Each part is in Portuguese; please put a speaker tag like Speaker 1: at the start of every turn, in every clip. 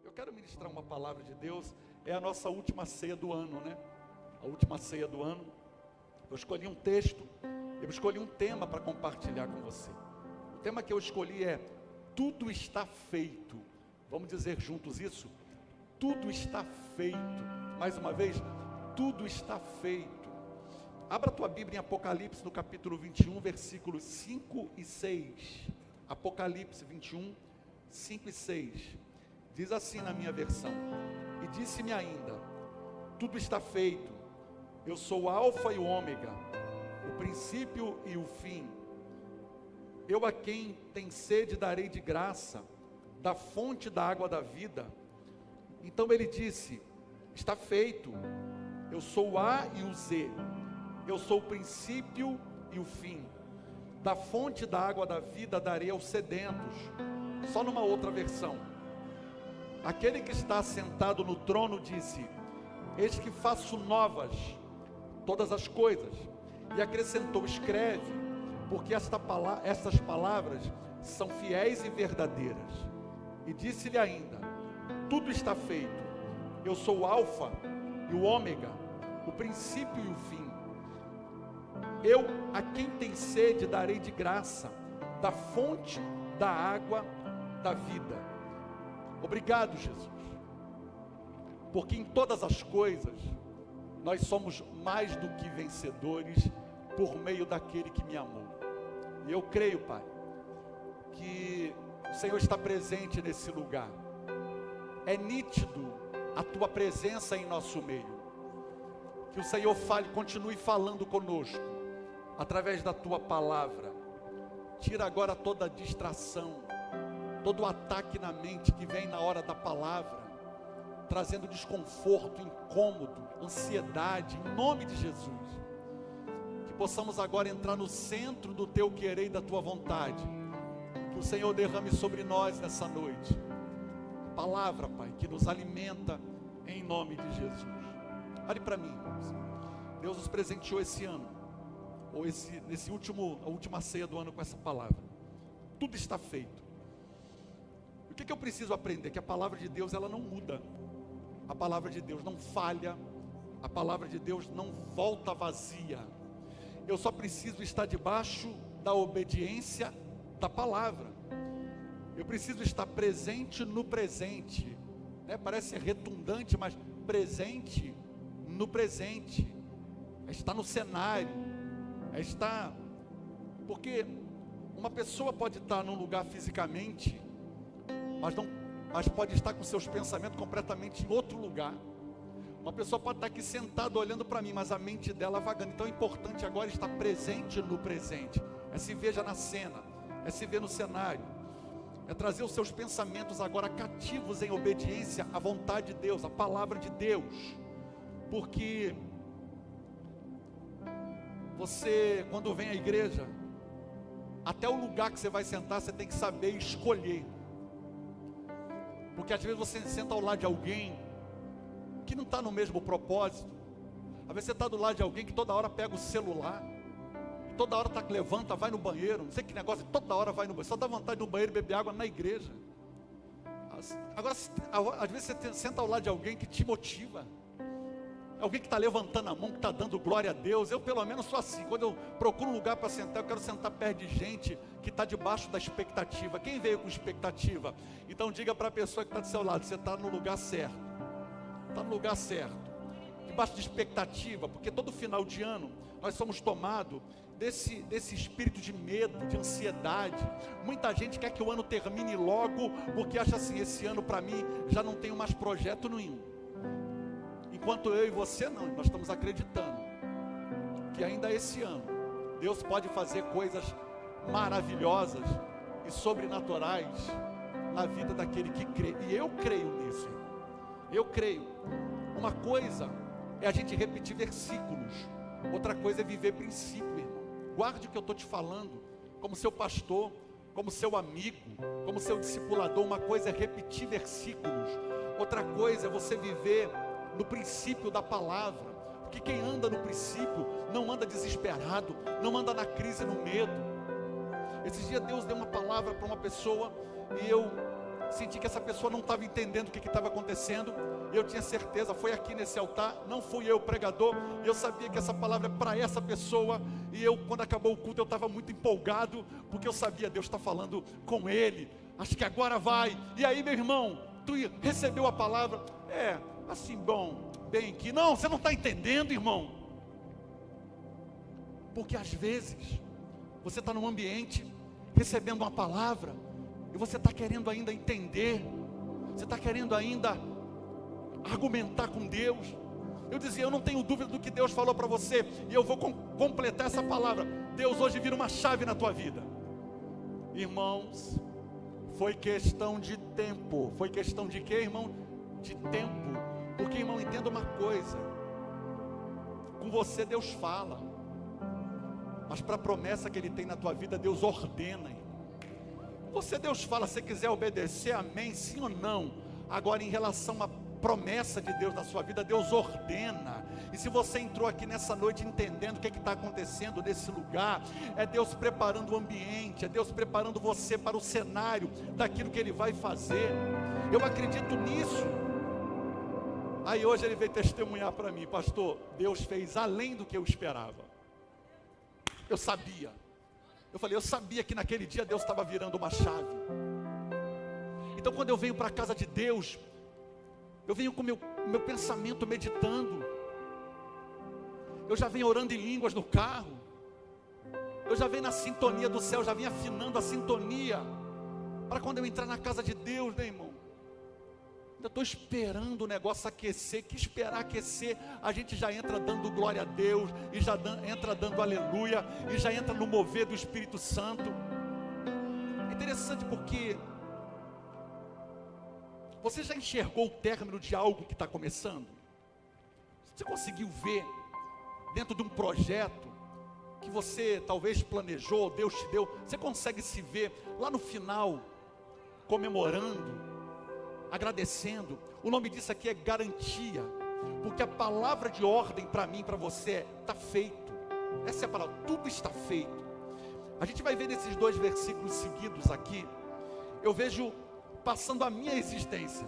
Speaker 1: Eu quero ministrar uma palavra de Deus. É a nossa última ceia do ano, né? A última ceia do ano. Eu escolhi um texto, eu escolhi um tema para compartilhar com você. O tema que eu escolhi é: tudo está feito. Vamos dizer juntos isso? Tudo está feito. Mais uma vez, tudo está feito. Abra a tua Bíblia em Apocalipse, no capítulo 21, versículos 5 e 6. Apocalipse 21, 5 e 6. Diz assim na minha versão: e disse-me ainda: tudo está feito. Eu sou o Alfa e o Ômega, o princípio e o fim. Eu a quem tem sede darei de graça, da fonte da água da vida. Então ele disse: está feito. Eu sou o A e o Z. Eu sou o princípio e o fim. Da fonte da água da vida darei aos sedentos. Só numa outra versão. Aquele que está sentado no trono disse: eis que faço novas todas as coisas. E acrescentou: escreve, porque estas palavras são fiéis e verdadeiras. E disse-lhe ainda: tudo está feito. Eu sou o Alfa e o Ômega, o princípio e o fim. Eu a quem tem sede darei de graça, da fonte da água da vida. Obrigado, Jesus, porque em todas as coisas nós somos mais do que vencedores por meio daquele que me amou. E eu creio, Pai, que o Senhor está presente nesse lugar. É nítido a tua presença em nosso meio. Que o Senhor fale, continue falando conosco através da tua palavra. Tira agora toda distração, todo ataque na mente que vem na hora da palavra, trazendo desconforto, incômodo, ansiedade, em nome de Jesus. Que possamos agora entrar no centro do teu querer e da tua vontade. Que o Senhor derrame sobre nós nessa noite palavra, Pai, que nos alimenta em nome de Jesus. Olhe para mim, irmãos. Deus nos presenteou esse ano, ou a última ceia do ano, com essa palavra: tudo está feito. O que eu preciso aprender? Que a palavra de Deus, ela não muda. A palavra de Deus não falha. A palavra de Deus não volta vazia. Eu só preciso estar debaixo da obediência da palavra. Eu preciso estar presente no presente, né? Parece redundante, mas presente no presente. É estar no cenário, é estar... Porque uma pessoa pode estar num lugar fisicamente, mas pode estar com seus pensamentos completamente em outro lugar. Uma pessoa pode estar aqui sentada olhando para mim, mas a mente dela vagando. Então é importante agora estar presente no presente. É se ver já na cena, é se ver no cenário, é trazer os seus pensamentos agora cativos em obediência à vontade de Deus, à palavra de Deus. Porque você, quando vem à igreja, até o lugar que você vai sentar, você tem que saber escolher. Porque às vezes você senta ao lado de alguém que não está no mesmo propósito. Às vezes você está do lado de alguém que toda hora pega o celular, toda hora levanta, vai no banheiro, não sei que negócio, toda hora vai no banheiro, só dá vontade de ir no banheiro e beber água na igreja. Agora, às vezes você senta ao lado de alguém que te motiva, alguém que está levantando a mão, que está dando glória a Deus. Eu pelo menos sou assim, quando eu procuro um lugar para sentar, eu quero sentar perto de gente que está debaixo da expectativa. Quem veio com expectativa? Então diga para a pessoa que está do seu lado: você está no lugar certo, está no lugar certo, debaixo de expectativa. Porque todo final de ano nós somos tomados desse espírito de medo, de ansiedade. Muita gente quer que o ano termine logo, porque acha assim: esse ano para mim já não tenho mais projeto nenhum. Enquanto eu e você não, nós estamos acreditando que ainda esse ano Deus pode fazer coisas maravilhosas e sobrenaturais na vida daquele que crê. E eu creio nisso. Eu creio. Uma coisa é a gente repetir versículos, outra coisa é viver princípio, irmão. Guarde o que eu estou te falando, como seu pastor, como seu amigo, como seu discipulador. Uma coisa é repetir versículos, outra coisa é você viver no princípio da palavra. Porque quem anda no princípio não anda desesperado, não anda na crise, no medo. Esses dias Deus deu uma palavra para uma pessoa, e eu senti que essa pessoa não estava entendendo o que estava acontecendo, e eu tinha certeza, foi aqui nesse altar, não fui eu o pregador, eu sabia que essa palavra é para essa pessoa, e eu, quando acabou o culto, eu estava muito empolgado, porque eu sabia, Deus está falando com ele, acho que agora vai. E aí, meu irmão, tu recebeu a palavra, assim, bem que, não, você não está entendendo, irmão, porque às vezes, você está num ambiente, recebendo uma palavra, e você está querendo ainda entender, você está querendo ainda argumentar com Deus. Eu dizia, eu não tenho dúvida do que Deus falou para você, e eu vou completar essa palavra. Deus hoje vira uma chave na tua vida. Irmãos, foi questão de tempo. Foi questão de quê, irmão? De tempo. Porque, irmão, entenda uma coisa, com você Deus fala, mas para a promessa que Ele tem na tua vida, Deus ordena, irmão. Você, Deus fala, se quiser obedecer, amém, sim ou não. Agora, em relação à promessa de Deus na sua vida, Deus ordena. E se você entrou aqui nessa noite entendendo o que está acontecendo nesse lugar, é Deus preparando o ambiente, é Deus preparando você para o cenário daquilo que Ele vai fazer. Eu acredito nisso. Aí hoje ele veio testemunhar para mim, pastor, Deus fez além do que eu esperava. Eu sabia. Eu falei, eu sabia que naquele dia Deus estava virando uma chave. Então quando eu venho para a casa de Deus, eu venho com meu pensamento meditando. Eu já venho orando em línguas no carro. Eu já venho na sintonia do céu, já venho afinando a sintonia. Para quando eu entrar na casa de Deus, né, irmão? Eu estou esperando o negócio aquecer. Que esperar aquecer? A gente já entra dando glória a Deus, e já entra dando aleluia, e já entra no mover do Espírito Santo. É interessante porque você já enxergou o término de algo que está começando? Você conseguiu ver dentro de um projeto que você talvez planejou, Deus te deu, você consegue se ver lá no final, comemorando, agradecendo? O nome disso aqui é garantia, porque a palavra de ordem para mim, para você é, está feito. Essa é a palavra, tudo está feito. A gente vai ver nesses 2 versículos seguidos aqui, eu vejo passando a minha existência,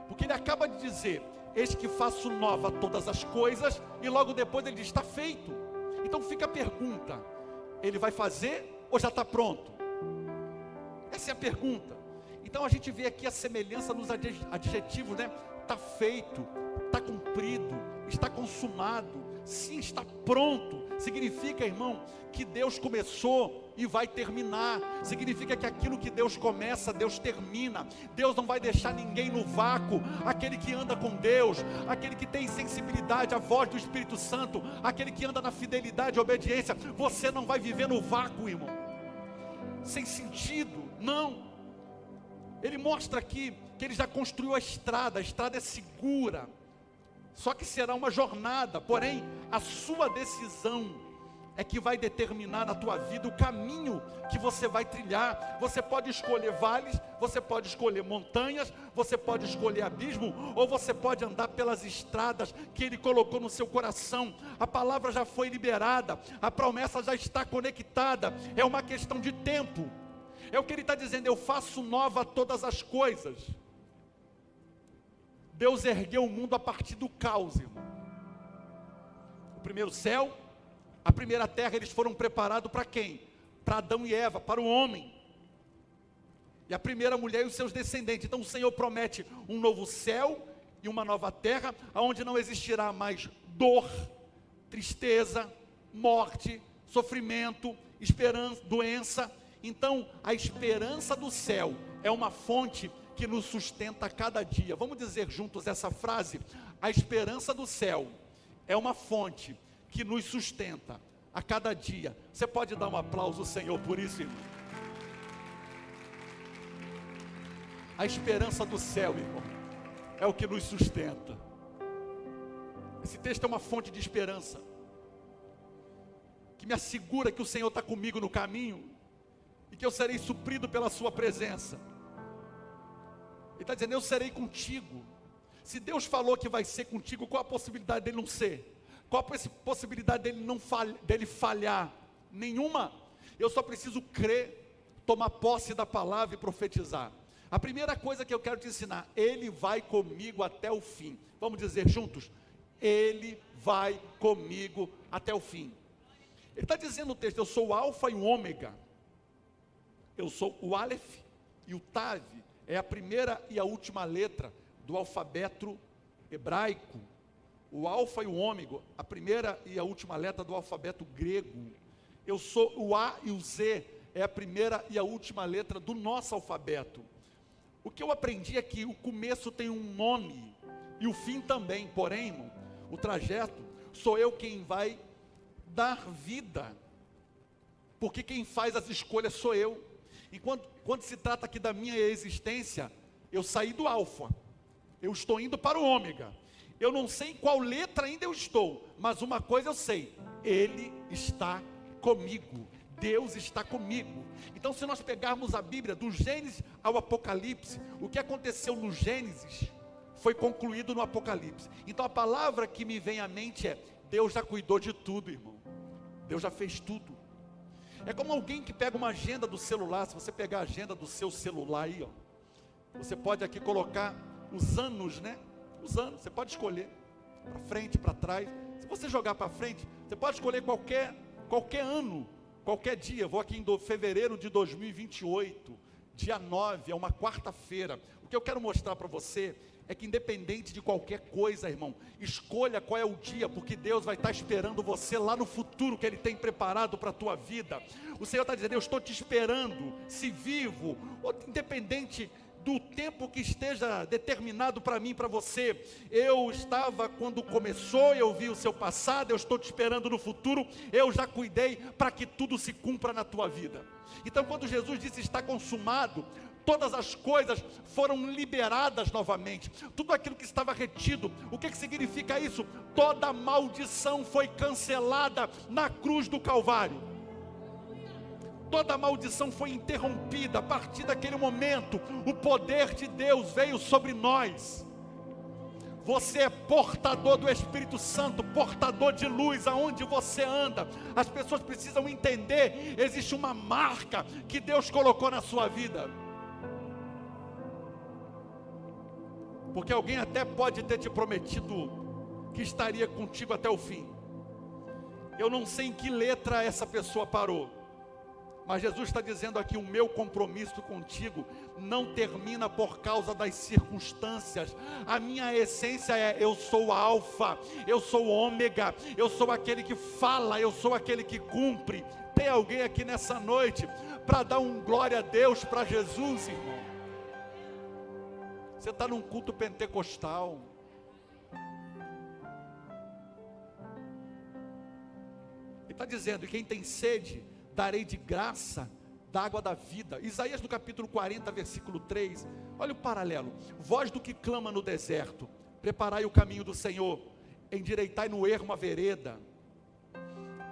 Speaker 1: porque ele acaba de dizer, eis que faço nova todas as coisas, e logo depois ele diz, está feito. Então fica a pergunta, ele vai fazer ou já está pronto? Essa é a pergunta. Então a gente vê aqui a semelhança nos adjetivos, né? Está feito, está cumprido, está consumado, sim, está pronto. Significa, irmão, que Deus começou e vai terminar. Significa que aquilo que Deus começa, Deus termina. Deus não vai deixar ninguém no vácuo. Aquele que anda com Deus, aquele que tem sensibilidade à voz do Espírito Santo, aquele que anda na fidelidade e obediência, você não vai viver no vácuo, irmão, sem sentido, não. Ele mostra aqui que ele já construiu a estrada é segura, só que será uma jornada, porém a sua decisão é que vai determinar na tua vida o caminho que você vai trilhar. Você pode escolher vales, você pode escolher montanhas, você pode escolher abismo, ou você pode andar pelas estradas que Ele colocou no seu coração. A palavra já foi liberada, a promessa já está conectada, é uma questão de tempo. É o que Ele está dizendo, eu faço nova todas as coisas. Deus ergueu o mundo a partir do caos, irmão. O primeiro céu, a primeira terra, eles foram preparados para quem? Para Adão e Eva, para o homem. E a primeira mulher e os seus descendentes. Então o Senhor promete um novo céu e uma nova terra, onde não existirá mais dor, tristeza, morte, sofrimento, esperança, doença. Então a esperança do céu é uma fonte que nos sustenta a cada dia. Vamos dizer juntos essa frase? A esperança do céu é uma fonte que nos sustenta a cada dia. Você pode dar um aplauso ao Senhor por isso, irmão? A esperança do céu, irmão, é o que nos sustenta. Esse texto é uma fonte de esperança, que me assegura que o Senhor está comigo no caminho, e que eu serei suprido pela sua presença. Ele está dizendo, eu serei contigo. Se Deus falou que vai ser contigo, qual a possibilidade dele não ser? Qual a possibilidade dele falhar? Nenhuma. Eu só preciso crer, tomar posse da palavra e profetizar. A primeira coisa que eu quero te ensinar, Ele vai comigo até o fim. Vamos dizer juntos, Ele vai comigo até o fim. Ele está dizendo no texto, eu sou o alfa e o ômega. Eu sou o Aleph e o Tav, é a primeira e a última letra do alfabeto hebraico. O alfa e o ômega, a primeira e a última letra do alfabeto grego. Eu sou o A e o Z, é a primeira e a última letra do nosso alfabeto. O que eu aprendi é que o começo tem um nome e o fim também, porém, irmão, o trajeto, sou eu quem vai dar vida, porque quem faz as escolhas sou eu. Enquanto quando se trata aqui da minha existência, eu saí do alfa, eu estou indo para o ômega. Eu não sei em qual letra ainda eu estou, mas uma coisa eu sei, Ele está comigo, Deus está comigo. Então, se nós pegarmos a Bíblia, do Gênesis ao Apocalipse, o que aconteceu no Gênesis, foi concluído no Apocalipse. Então, a palavra que me vem à mente é, Deus já cuidou de tudo, irmão. Deus já fez tudo. É como alguém que pega uma agenda do celular. Se você pegar a agenda do seu celular aí, ó, você pode aqui colocar os anos, né? Os anos, você pode escolher, para frente, para trás. Se você jogar para frente, você pode escolher qualquer ano, qualquer dia. Eu vou aqui em fevereiro de 2028, dia 9, é uma quarta-feira. O que eu quero mostrar para você é que independente de qualquer coisa, irmão, escolha qual é o dia, porque Deus vai estar esperando você lá no futuro que Ele tem preparado para a tua vida. O Senhor está dizendo, eu estou te esperando, se vivo, ou independente do tempo que esteja determinado para mim, para você. Eu estava quando começou, eu vi o seu passado, eu estou te esperando no futuro, eu já cuidei para que tudo se cumpra na tua vida. Então, quando Jesus disse está consumado, todas as coisas foram liberadas novamente, tudo aquilo que estava retido. O que significa isso? Toda maldição foi cancelada na cruz do Calvário. Toda maldição foi interrompida. A partir daquele momento, o poder de Deus veio sobre nós. Você é portador do Espírito Santo, portador de luz aonde você anda. As pessoas precisam entender, existe uma marca que Deus colocou na sua vida. Porque alguém até pode ter te prometido que estaria contigo até o fim. Eu não sei em que letra essa pessoa parou, mas Jesus está dizendo aqui, o meu compromisso contigo não termina por causa das circunstâncias. A minha essência é, eu sou o alfa, eu sou o ômega, eu sou aquele que fala, eu sou aquele que cumpre. Tem alguém aqui nessa noite para dar um glória a Deus para Jesus, irmão? Você está num culto pentecostal. Ele está dizendo, e quem tem sede, darei de graça da água da vida. Isaías no capítulo 40, versículo 3, olha o paralelo. Voz do que clama no deserto, preparai o caminho do Senhor, endireitai no ermo a vereda.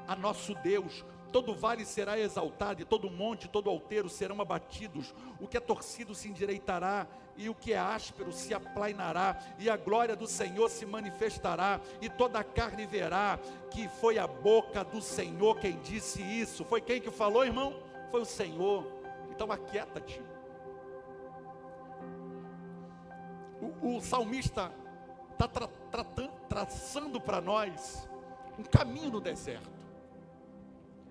Speaker 1: A nosso Deus, todo vale será exaltado, e todo monte, todo outeiro serão abatidos. O que é torcido se endireitará, e o que é áspero se aplainará, e a glória do Senhor se manifestará, e toda a carne verá que foi a boca do Senhor quem disse isso. Foi quem que falou, irmão? Foi o Senhor. Então aquieta-te. O salmista está traçando para nós um caminho no deserto.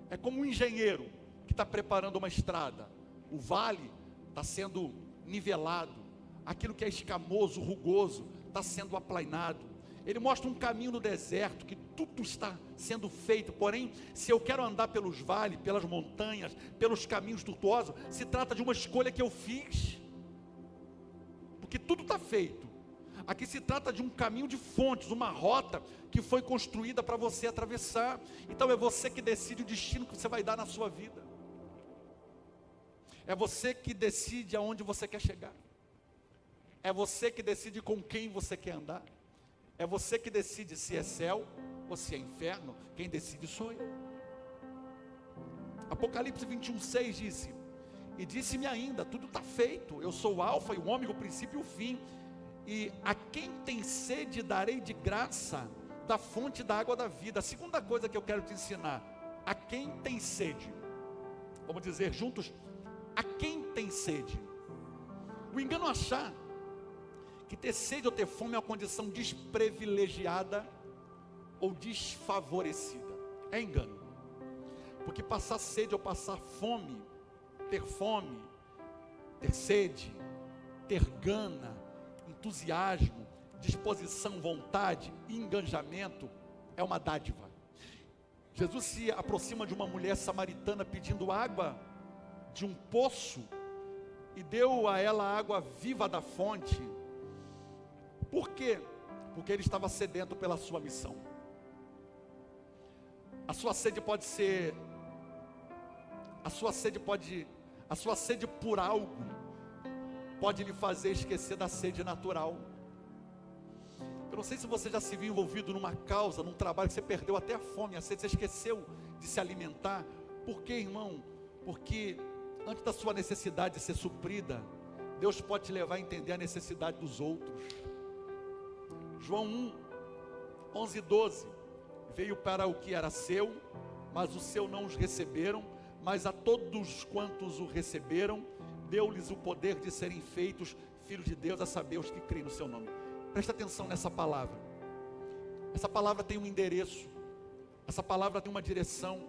Speaker 1: É como um engenheiro que está preparando uma estrada. O vale está sendo nivelado, aquilo que é escamoso, rugoso, está sendo aplainado. Ele mostra um caminho no deserto, que tudo está sendo feito. Porém, se eu quero andar pelos vales, pelas montanhas, pelos caminhos tortuosos, se trata de uma escolha que eu fiz, porque tudo está feito. Aqui se trata de um caminho de fontes, uma rota que foi construída para você atravessar. Então é você que decide o destino que você vai dar na sua vida. É você que decide aonde você quer chegar. É você que decide com quem você quer andar. É você que decide se é céu ou se é inferno. Quem decide sou eu. Apocalipse 21:6 disse: e disse-me ainda, tudo está feito, eu sou o alfa e o ômega, o princípio e o fim, e a quem tem sede darei de graça da fonte da água da vida. A segunda coisa que eu quero te ensinar, a quem tem sede, vamos dizer juntos, a quem tem sede. O engano é achar que ter sede ou ter fome é uma condição desprivilegiada ou desfavorecida. É engano. Porque passar sede ou passar fome, ter sede, ter gana, entusiasmo, disposição, vontade e engajamento é uma dádiva. Jesus se aproxima de uma mulher samaritana pedindo água de um poço e deu a ela água viva da fonte. Por quê? Porque ele estava sedento pela sua missão. A sua sede por algo pode lhe fazer esquecer da sede natural. Eu não sei se você já se viu envolvido numa causa, num trabalho que você perdeu até a fome, a sede, você esqueceu de se alimentar. Por quê, irmão? Porque antes da sua necessidade de ser suprida, Deus pode te levar a entender a necessidade dos outros. João 1, 11 e 12, veio para o que era seu, mas os seus não os receberam, mas a todos quantos o receberam, deu-lhes o poder de serem feitos filhos de Deus, a saber, os que creem no seu nome. Presta atenção nessa palavra. Essa palavra tem um endereço, essa palavra tem uma direção.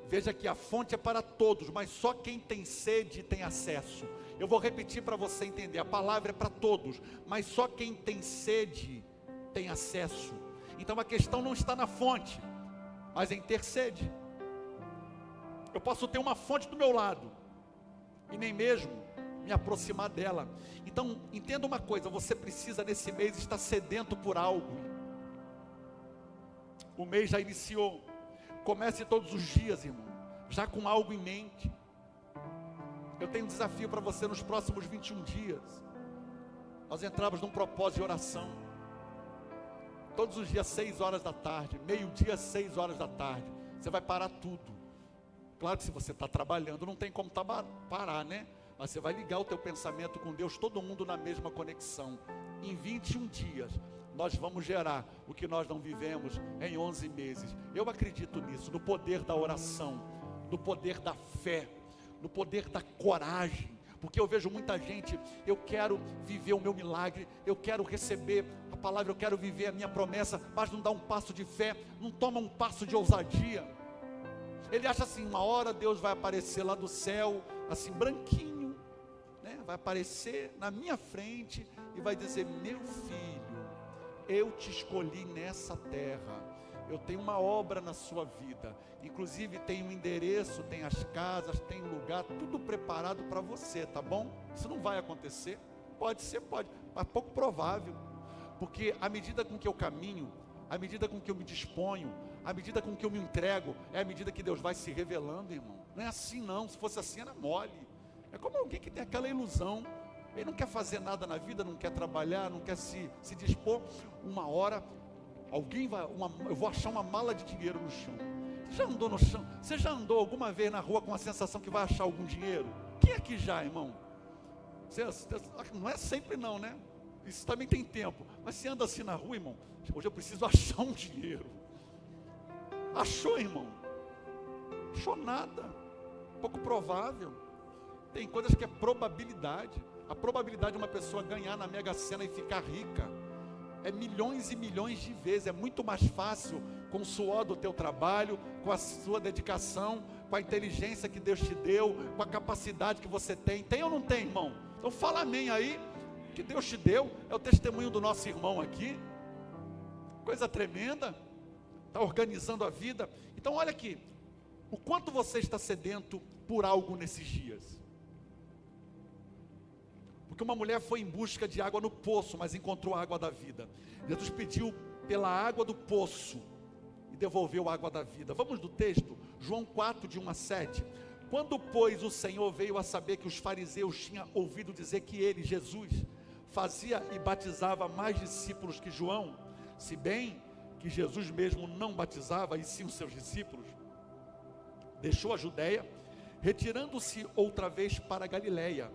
Speaker 1: Veja que a fonte é para todos, mas só quem tem sede tem acesso. Eu vou repetir para você entender, a palavra é para todos, mas só quem tem sede tem acesso. Então a questão não está na fonte, mas em ter sede. Eu posso ter uma fonte do meu lado e nem mesmo me aproximar dela. Então entenda uma coisa, você precisa nesse mês estar sedento por algo. O mês já iniciou. Comece todos os dias, irmão, já com algo em mente. Eu tenho um desafio para você nos próximos 21 dias. Nós entramos num propósito de oração. Todos os dias 6 horas da tarde, meio-dia 6 horas da tarde. Você vai parar tudo. Claro que se você está trabalhando não tem como parar, né? Mas você vai ligar o teu pensamento com Deus, todo mundo na mesma conexão. Em 21 dias nós vamos gerar o que nós não vivemos em 11 meses. Eu acredito nisso, no poder da oração, no poder da fé, no poder da coragem. Porque eu vejo muita gente, eu quero viver o meu milagre, eu quero receber a palavra, eu quero viver a minha promessa, mas não dá um passo de fé, não toma um passo de ousadia. Ele acha assim, uma hora Deus vai aparecer lá do céu, assim branquinho, né? Vai aparecer na minha frente e vai dizer: meu filho, eu te escolhi nessa terra, eu tenho uma obra na sua vida, inclusive tem um endereço, tem as casas, tem um lugar, tudo preparado para você, tá bom? Isso não vai acontecer, pode ser, pode, mas pouco provável, porque à medida com que eu caminho, à medida com que eu me disponho, à medida com que eu me entrego, é à medida que Deus vai se revelando, irmão. Não é assim não, se fosse assim era mole. É como alguém que tem aquela ilusão, ele não quer fazer nada na vida, não quer trabalhar, não quer se dispor. Uma hora, eu vou achar uma mala de dinheiro no chão. Você já andou no chão? Você já andou alguma vez na rua com a sensação que vai achar algum dinheiro? Quem aqui já, irmão? Não é sempre não, né? Isso também tem tempo. Mas você anda assim na rua, irmão, hoje eu preciso achar um dinheiro. Achou, irmão? Achou nada. Pouco provável. Tem coisas que é probabilidade. A probabilidade de uma pessoa ganhar na Mega Sena e ficar rica é milhões e milhões de vezes. É muito mais fácil com o suor do teu trabalho, com a sua dedicação, com a inteligência que Deus te deu, com a capacidade que você tem. Tem ou não tem, irmão? Então fala amém aí, que Deus te deu. É o testemunho do nosso irmão aqui. Coisa tremenda. Está organizando a vida. Então olha aqui, o quanto você está sedento por algo nesses dias. Porque uma mulher foi em busca de água no poço, mas encontrou a água da vida. Jesus pediu pela água do poço e devolveu a água da vida. Vamos no texto, João 4, de 1 a 7. Quando, pois, o Senhor veio a saber que os fariseus tinham ouvido dizer que ele, Jesus, fazia e batizava mais discípulos que João, se bem que Jesus mesmo não batizava, e sim os seus discípulos, deixou a Judeia, retirando-se outra vez para a Galileia,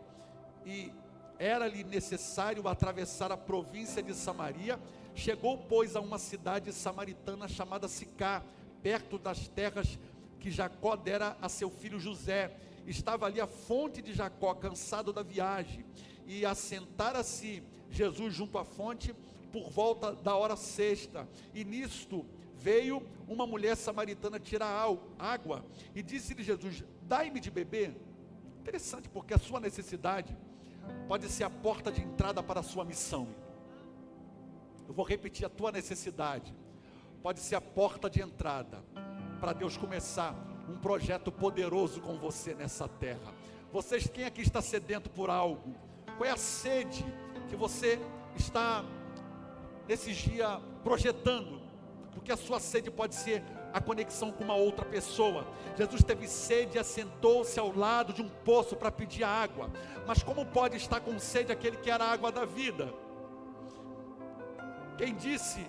Speaker 1: e era-lhe necessário atravessar a província de Samaria. Chegou, pois, a uma cidade samaritana chamada Sicá, perto das terras que Jacó dera a seu filho José. Estava ali a fonte de Jacó, cansado da viagem, e assentara-se Jesus junto à fonte por volta da hora sexta, e nisto veio uma mulher samaritana tirar água, e disse-lhe Jesus: dai-me de beber. Interessante, porque a sua necessidade pode ser a porta de entrada para a sua missão. Eu vou repetir: a tua necessidade pode ser a porta de entrada para Deus começar um projeto poderoso com você nessa terra. Vocês, quem aqui está sedento por algo? Qual é a sede que você está nesses dias projetando? Porque a sua sede pode ser a conexão com uma outra pessoa. Jesus teve sede e assentou-se ao lado de um poço para pedir água. Mas como pode estar com sede aquele que era a água da vida? Quem disse: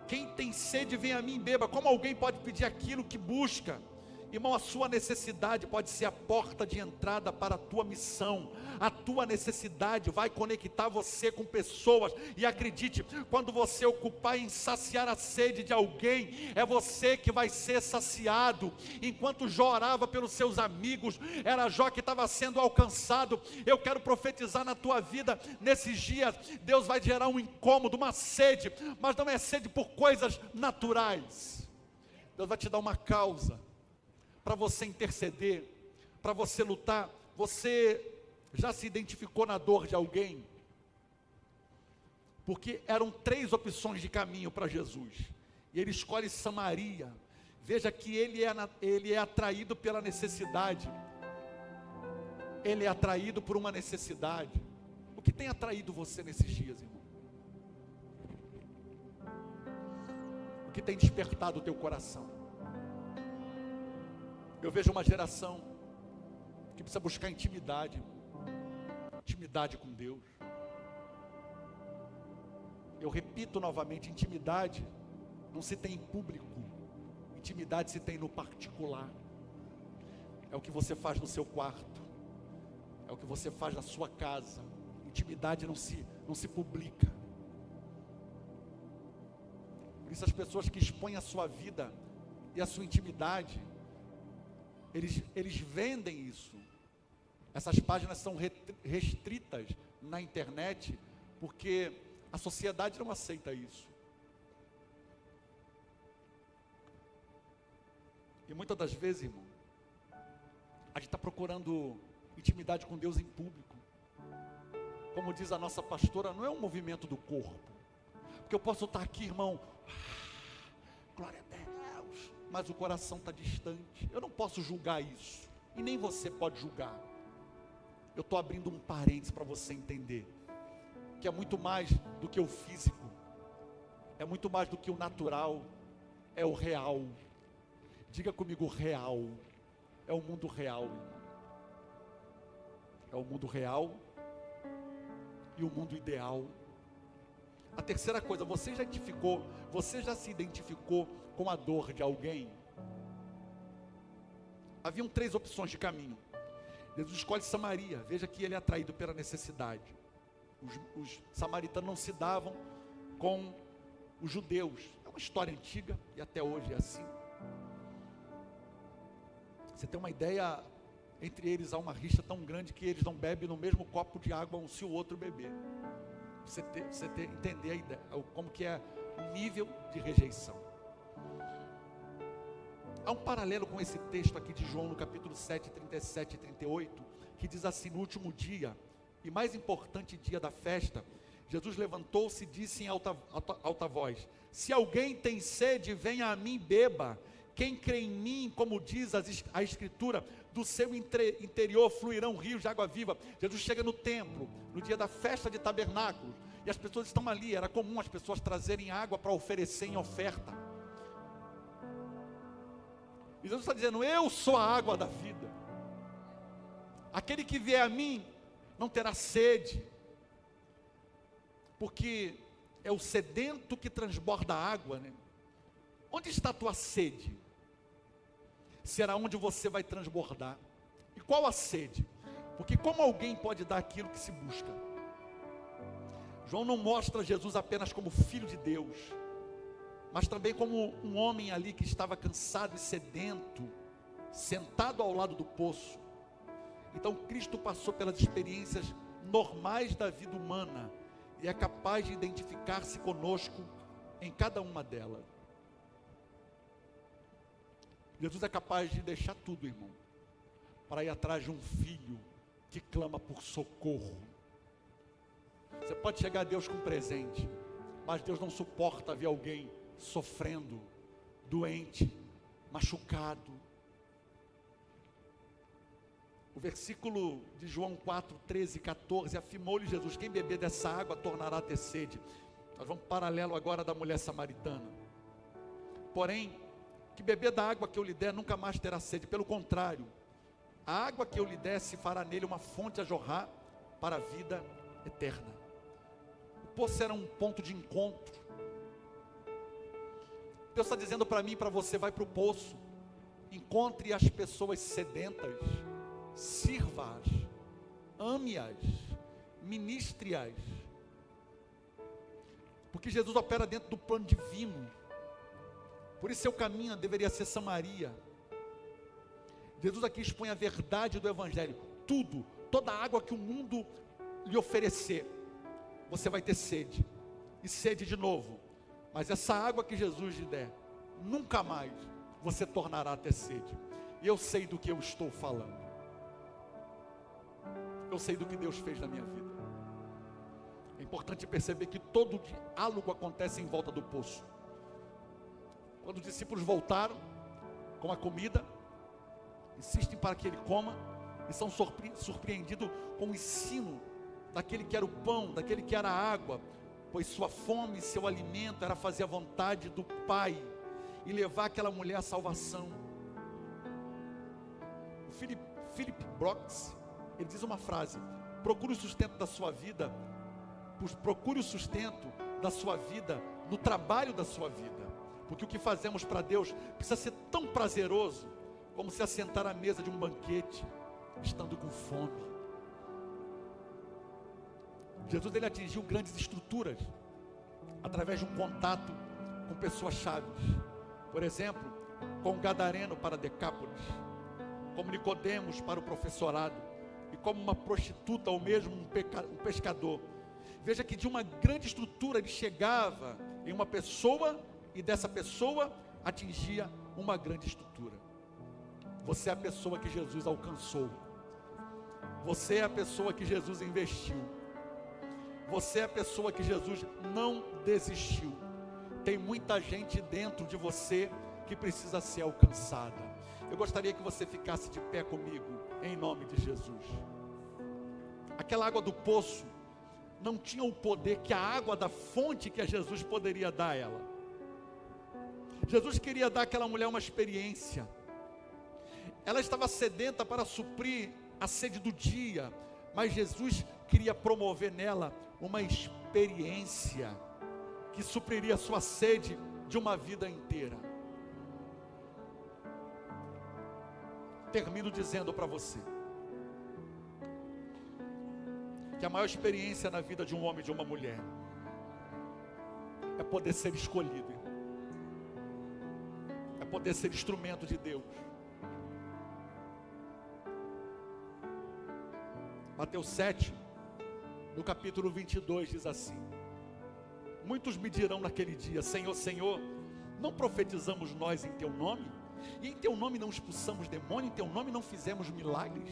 Speaker 1: quem tem sede, vem a mim e beba. Como alguém pode pedir aquilo que busca? Irmão, a sua necessidade pode ser a porta de entrada para a tua missão. A tua necessidade vai conectar você com pessoas. E acredite, quando você ocupar em saciar a sede de alguém, é você que vai ser saciado. Enquanto Jó orava pelos seus amigos, era Jó que estava sendo alcançado. Eu quero profetizar na tua vida nesses dias. Deus vai gerar um incômodo, uma sede, mas não é sede por coisas naturais. Deus vai te dar uma causa para você interceder, para você lutar. Você já se identificou na dor de alguém? Porque eram 3 opções de caminho para Jesus, e ele escolhe Samaria. Veja que ele é atraído pela necessidade. Ele é atraído por uma necessidade. O que tem atraído você nesses dias, irmão? O que tem despertado o teu coração? Eu vejo uma geração que precisa buscar intimidade com Deus. Eu repito novamente: intimidade não se tem em público, intimidade se tem no particular. É o que você faz no seu quarto, é o que você faz na sua casa. Intimidade não se publica. Por isso as pessoas que expõem a sua vida e a sua intimidade, eles vendem isso. Essas páginas são restritas na internet, porque a sociedade não aceita isso. E muitas das vezes, irmão, a gente está procurando intimidade com Deus em público. Como diz a nossa pastora, não é um movimento do corpo. Porque eu posso estar aqui, irmão, glória a Deus, mas o coração está distante. Eu não posso julgar isso, e nem você pode julgar. Eu estou abrindo um parênteses para você entender que é muito mais do que o físico, é muito mais do que o natural, é o real. Diga comigo: real. É o mundo real. É o mundo real e o mundo ideal. A terceira coisa: você já se identificou com a dor de alguém? Haviam 3 opções de caminho. Jesus escolhe Samaria. Veja que ele é atraído pela necessidade. Os samaritanos não se davam com os judeus. É uma história antiga e até hoje é assim. Você tem uma ideia, entre eles há uma rixa tão grande que eles não bebem no mesmo copo de água se o outro beber. Você entender a ideia, como que é o nível de rejeição. Há um paralelo com esse texto aqui de João, no capítulo 7, 37 e 38, que diz assim: no último dia, e mais importante dia da festa, Jesus levantou-se e disse em alta voz: se alguém tem sede, venha a mim e beba. Quem crê em mim, como diz a Escritura, do seu interior fluirão rios de água viva. Jesus chega no templo, no dia da festa de tabernáculos, e as pessoas estão ali. Era comum as pessoas trazerem água para oferecer em oferta. E Jesus está dizendo: eu sou a água da vida. Aquele que vier a mim não terá sede, porque é o sedento que transborda a água, né? Onde está a tua sede? Será onde você vai transbordar. E qual a sede? Porque como alguém pode dar aquilo que se busca? João não mostra Jesus apenas como filho de Deus, mas também como um homem ali que estava cansado e sedento, sentado ao lado do poço. Então Cristo passou pelas experiências normais da vida humana e é capaz de identificar-se conosco em cada uma delas. Jesus é capaz de deixar tudo, irmão, para ir atrás de um filho que clama por socorro. Você pode chegar a Deus com presente, mas Deus não suporta ver alguém sofrendo, doente, machucado. O versículo de João 4, 13 e 14, afirmou-lhe Jesus: quem beber dessa água tornará a ter sede. Nós vamos paralelo agora da mulher samaritana. Porém, que beber da água que eu lhe der nunca mais terá sede, pelo contrário, a água que eu lhe der se fará nele uma fonte a jorrar para a vida eterna. O poço era um ponto de encontro. Deus está dizendo para mim e para você: vai para o poço, encontre as pessoas sedentas, sirva-as, ame-as, ministre-as, porque Jesus opera dentro do plano divino. Por isso seu caminho deveria ser Samaria. Jesus aqui expõe a verdade do Evangelho. Tudo, toda a água que o mundo lhe oferecer, você vai ter sede, e sede de novo. Mas essa água que Jesus lhe der, nunca mais você tornará a ter sede. E eu sei do que eu estou falando. Eu sei do que Deus fez na minha vida. É importante perceber que todo diálogo acontece em volta do poço. Quando os discípulos voltaram com a comida, insistem para que ele coma, e são surpreendidos com o ensino daquele que era o pão, daquele que era a água, pois sua fome, seu alimento era fazer a vontade do Pai e levar aquela mulher à salvação. O Philip Brooks, ele diz uma frase: procure o sustento da sua vida, procure o sustento da sua vida no trabalho da sua vida. Porque o que fazemos para Deus precisa ser tão prazeroso como se assentar à mesa de um banquete, estando com fome. Jesus, ele atingiu grandes estruturas através de um contato com pessoas chaves. Por exemplo, com o gadareno para Decápolis, como Nicodemos para o professorado, e como uma prostituta ou mesmo um pescador. Veja que de uma grande estrutura ele chegava em uma pessoa, e dessa pessoa atingia uma grande estrutura. Você é a pessoa que Jesus alcançou. Você é a pessoa que Jesus investiu. Você é a pessoa que Jesus não desistiu. Tem muita gente dentro de você que precisa ser alcançada. Eu gostaria que você ficasse de pé comigo, em nome de Jesus. Aquela água do poço não tinha o poder que a água da fonte que Jesus poderia dar a ela. Jesus queria dar àquela mulher uma experiência. Ela estava sedenta para suprir a sede do dia, mas Jesus queria promover nela uma experiência que supriria a sua sede de uma vida inteira. Termino dizendo para você que a maior experiência na vida de um homem e de uma mulher é poder ser escolhido, é poder ser instrumento de Deus. Mateus 7, no capítulo 22, diz assim: muitos me dirão naquele dia: Senhor, Senhor, não profetizamos nós em teu nome? E em teu nome não expulsamos demônio? Em teu nome não fizemos milagres?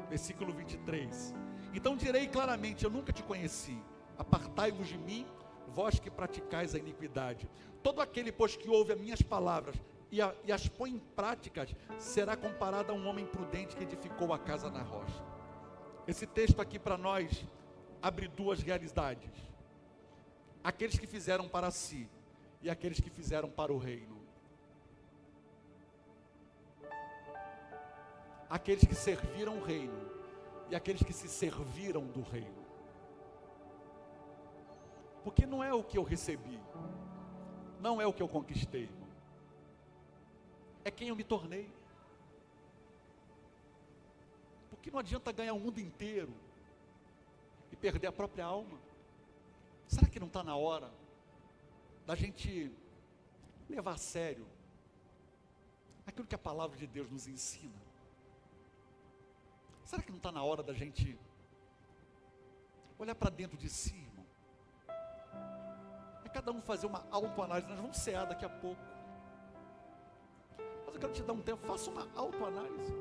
Speaker 1: Versículo 23: então direi claramente: eu nunca te conheci, apartai-vos de mim, vós que praticais a iniquidade. Todo aquele, pois, que ouve as minhas palavras e as põe em práticas, será comparado a um homem prudente que edificou a casa na rocha. Esse texto aqui para nós abre duas realidades: aqueles que fizeram para si e aqueles que fizeram para o reino. Aqueles que serviram o reino e aqueles que se serviram do reino. Porque não é o que eu recebi, não é o que eu conquistei, irmão. É quem eu me tornei. Porque não adianta ganhar o mundo inteiro e perder a própria alma. Será que não está na hora da gente levar a sério aquilo que a palavra de Deus nos ensina? Será que não está na hora da gente olhar para dentro de si, irmão. É cada um fazer uma autoanálise. Nós vamos cear daqui a pouco. Mas eu quero te dar um tempo, faça uma autoanálise.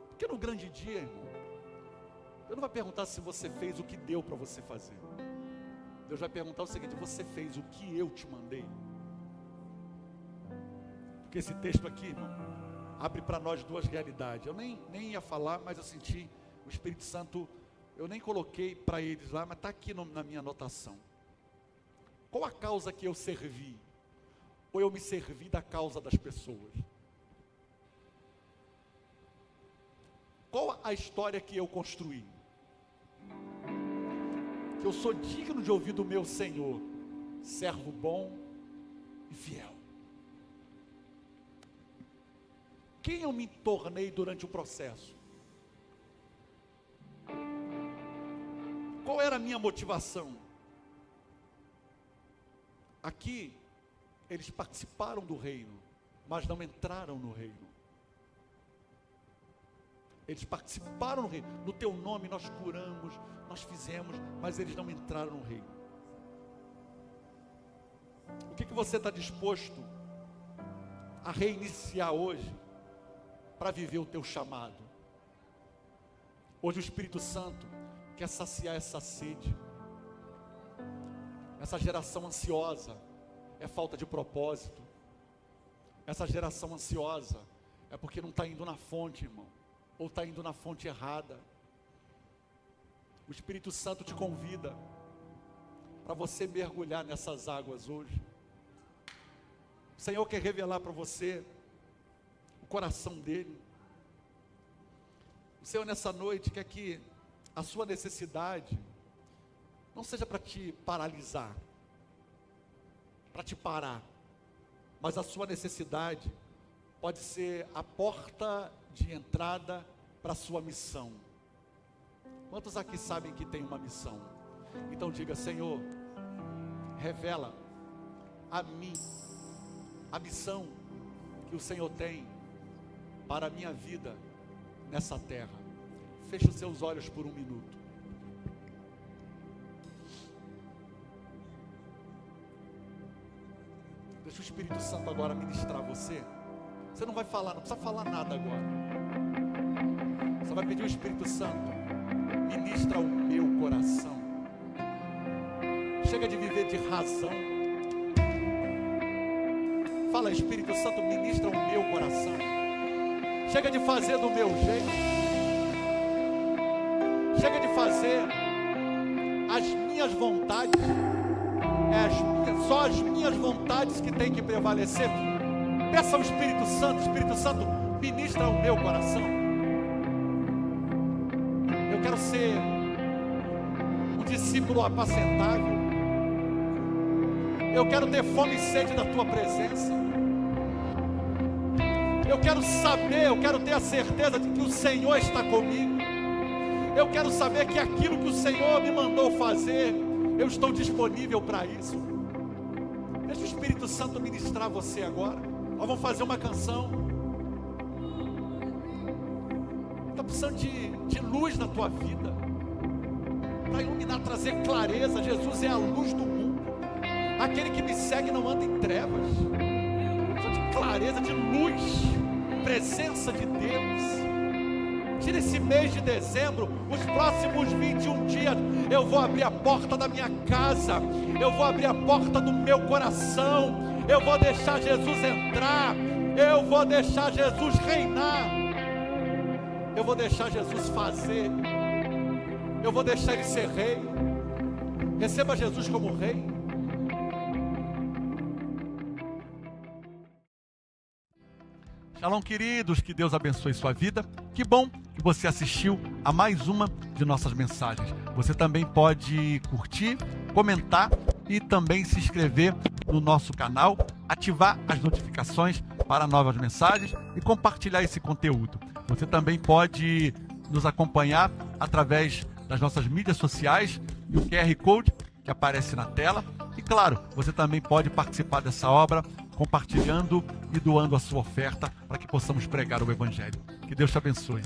Speaker 1: Porque no grande dia, irmão, Deus não vai perguntar se você fez o que deu para você fazer. Deus vai perguntar o seguinte: você fez o que eu te mandei? Porque esse texto aqui, irmão, abre para nós duas realidades. Eu nem ia falar, mas eu senti o Espírito Santo, eu nem coloquei para eles lá, mas está aqui na minha anotação. Qual a causa que eu servi? Ou eu me servi da causa das pessoas? Qual a história que eu construí? Que eu sou digno de ouvir do meu Senhor, servo bom e fiel. Quem eu me tornei durante o processo? Qual era a minha motivação? Aqui, eles participaram do reino, mas não entraram no reino. Eles participaram no reino. No teu nome nós curamos, nós fizemos, mas eles não entraram no reino. O que você está disposto a reiniciar hoje para viver o teu chamado? Hoje o Espírito Santo quer saciar essa sede. Essa geração ansiosa é falta de propósito. Essa geração ansiosa é porque não está indo na fonte, irmão, ou está indo na fonte errada. O Espírito Santo te convida para você mergulhar nessas águas hoje. O Senhor quer revelar para você o coração dele. O Senhor nessa noite quer que a sua necessidade não seja para te paralisar, para te parar, mas a sua necessidade pode ser a porta de entrada para a sua missão. Quantos aqui sabem que tem uma missão? Então diga: Senhor, revela a mim a missão que o Senhor tem para a minha vida nessa terra. Feche os seus olhos por um minuto. Deixa o Espírito Santo agora ministrar você. Você não vai falar, não precisa falar nada agora. Você vai pedir ao Espírito Santo: ministra o meu coração. Chega de viver de razão. Fala: Espírito Santo, ministra o meu coração. Chega de fazer do meu jeito. Chega de fazer as minhas vontades. Só as minhas vontades que tem que prevalecer. Peça ao Espírito Santo, ministra o meu coração. Eu quero ser um discípulo apacentável. Eu quero ter fome e sede da tua presença. Eu quero saber, eu quero ter a certeza de que o Senhor está comigo. Eu quero saber que aquilo que o Senhor me mandou fazer, eu estou disponível para isso. Deixa o Espírito Santo ministrar você agora. Nós vamos fazer uma canção. Está precisando de luz na tua vida, para iluminar, trazer clareza. Jesus é a luz do mundo. Aquele que me segue não anda em trevas. Precisa de clareza, de luz, presença de Deus. Tira esse mês de dezembro, os próximos 21 dias, eu vou abrir a porta da minha casa, eu vou abrir a porta do meu coração, eu vou deixar Jesus entrar, eu vou deixar Jesus reinar, eu vou deixar Jesus fazer, eu vou deixar Ele ser rei. Receba Jesus como rei. Shalom, queridos, que Deus abençoe sua vida. Que bom que você assistiu a mais uma de nossas mensagens. Você também pode curtir, comentar e também se inscrever no nosso canal, ativar as notificações para novas mensagens e compartilhar esse conteúdo. Você também pode nos acompanhar através das nossas mídias sociais e o QR Code que aparece na tela. E claro, você também pode participar dessa obra compartilhando e doando a sua oferta para que possamos pregar o Evangelho. Que Deus te abençoe.